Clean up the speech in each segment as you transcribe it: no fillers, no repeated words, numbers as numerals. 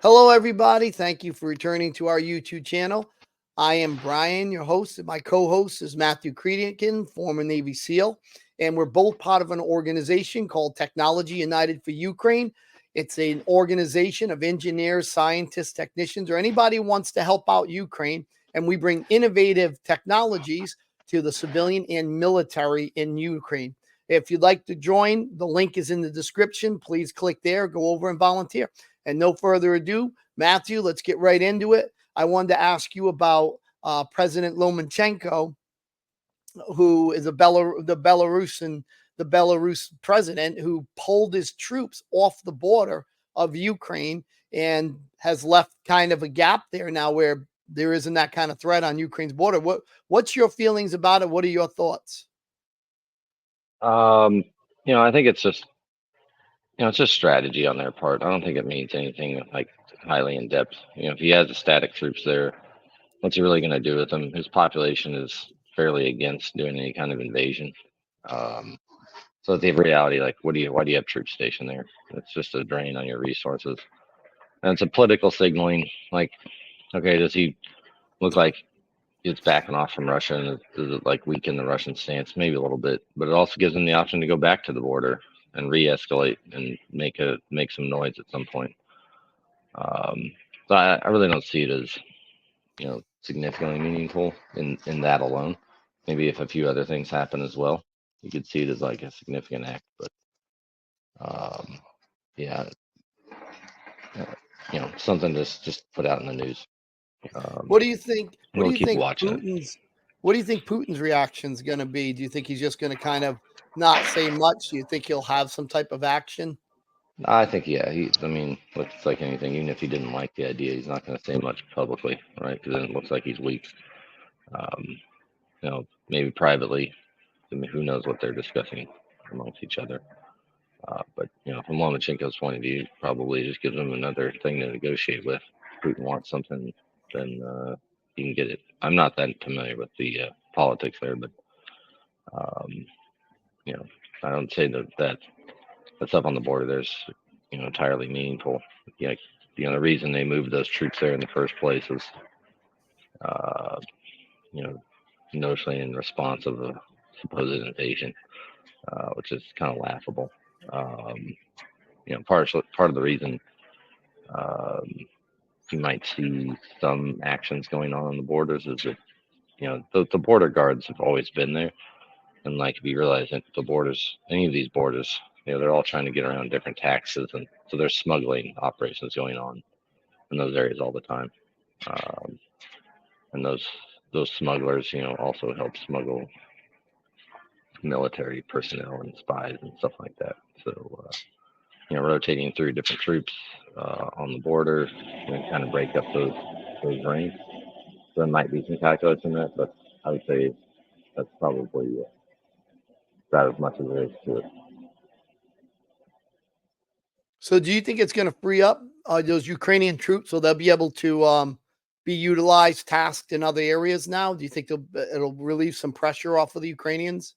Hello, everybody. Thank you for returning to our YouTube channel. I am Brian, your host, and my co-host is Matthew Creedican, former Navy SEAL, and we're both part of an organization called Technology United for Ukraine. It's an organization of engineers, scientists, technicians, or anybody who wants to help out Ukraine, and we bring innovative technologies to the civilian and military in Ukraine. If you'd like to join, the link is in the description. Please click there, go over and volunteer. And no further ado, Matthew, let's get right into it. I wanted to ask you about President Lomachenko, who is the Belarus president, who pulled his troops off the border of Ukraine and has left kind of a gap there now where there isn't that kind of threat on Ukraine's border. What's your feelings about it? What are your thoughts? Um, I think it's just strategy on their part. I don't think it means anything like highly in depth. If he has the static troops there, what's he really going to do with them? His population is fairly against doing any kind of invasion. Um, so the reality, like, why do you have troops stationed there? It's just a drain on your resources, and it's a political signaling. Like, okay, does he look like it's backing off from Russia, and does it like weaken the Russian stance? Maybe a little bit, but it also gives them the option to go back to the border and re-escalate and make some noise at some point. Um, so I really don't see it as significantly meaningful in that alone. Maybe if a few other things happen as well, you could see it as like a significant act. But um, yeah, something just put out in the news. What do you think? What do We'll you keep think watching it. Putin's reaction is going to be? Do you think he's just going to kind of not say much? Do you think he'll have some type of action? I think, yeah, I mean, looks like anything. Even if he didn't like the idea, he's not going to say much publicly, right? Because then it looks like he's weak. Um, maybe privately. I mean, who knows what they're discussing amongst each other. But from Lomachenko's point of view, probably just gives him another thing to negotiate with. If Putin wants something, then he can get it. I'm not that familiar with the politics there, but um, I don't say that stuff on the border there's entirely meaningful. Yeah, the reason they moved those troops there in the first place was uh, you know notionally in response of a supposed invasion, which is kind of laughable. Um, part of the reason um, you might see some actions going on the borders is that the border guards have always been there, and like if you realize that the borders, any of these borders, they're all trying to get around different taxes, and so there's smuggling operations going on in those areas all the time, um, and those smugglers, also help smuggle military personnel and spies and stuff like that. So rotating through different troops on the border, kind of break up those ranks. So there might be some calculus in that, but I would say that's probably about as much as there is to it. So, do you think it's going to free up those Ukrainian troops so they'll be able to be utilized, tasked in other areas now? Do you think it'll relieve some pressure off of the Ukrainians?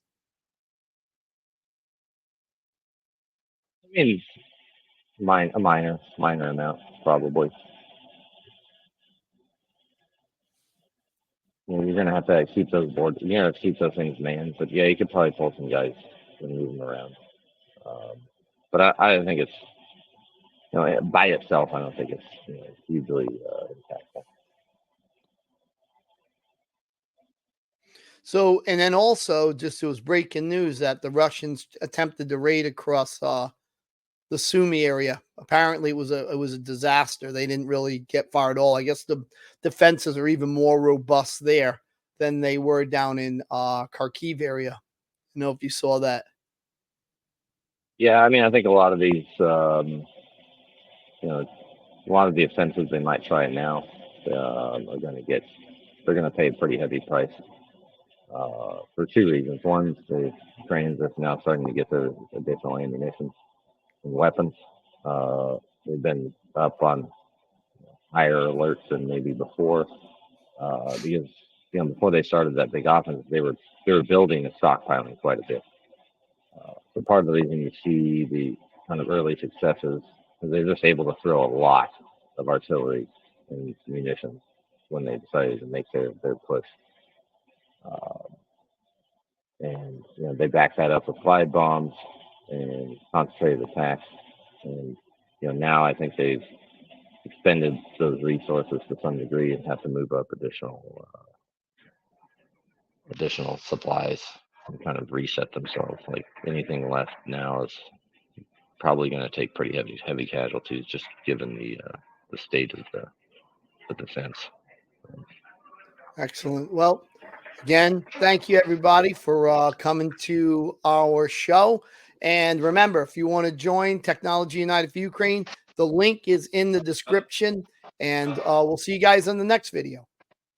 I mean, a minor amount probably. You're gonna have to keep those boards. You're gonna have to keep those things manned. But yeah, you could probably pull some guys and move them around. Um, but I don't think it's by itself. I don't think it's hugely impactful. So, and then also, just it was breaking news that the Russians attempted to raid across the Sumy area. Apparently, it was a disaster. They didn't really get far at all. I guess the defenses are even more robust there than they were down in Kharkiv area. You know if you saw that. Yeah, I mean, I think a lot of these, a lot of the offensives they might try now are going to get. They're going to pay a pretty heavy price for two reasons. One, the Ukrainians are now starting to get their additional ammunition and weapons. They've been up on higher alerts than maybe before because before they started that big offense, they were building and stockpiling quite a bit. So part of the reason you see the kind of early successes is they're just able to throw a lot of artillery and munitions when they decided to make their push. And they backed that up with flight bombs and concentrated attacks. And now I think they've expended those resources to some degree and have to move up additional supplies and kind of reset themselves. Like anything left now is probably going to take pretty heavy casualties, just given the state of the defense. Excellent. Well, again, thank you everybody for coming to our show. And remember, if you want to join Technology United for Ukraine, the link is in the description. And we'll see you guys on the next video.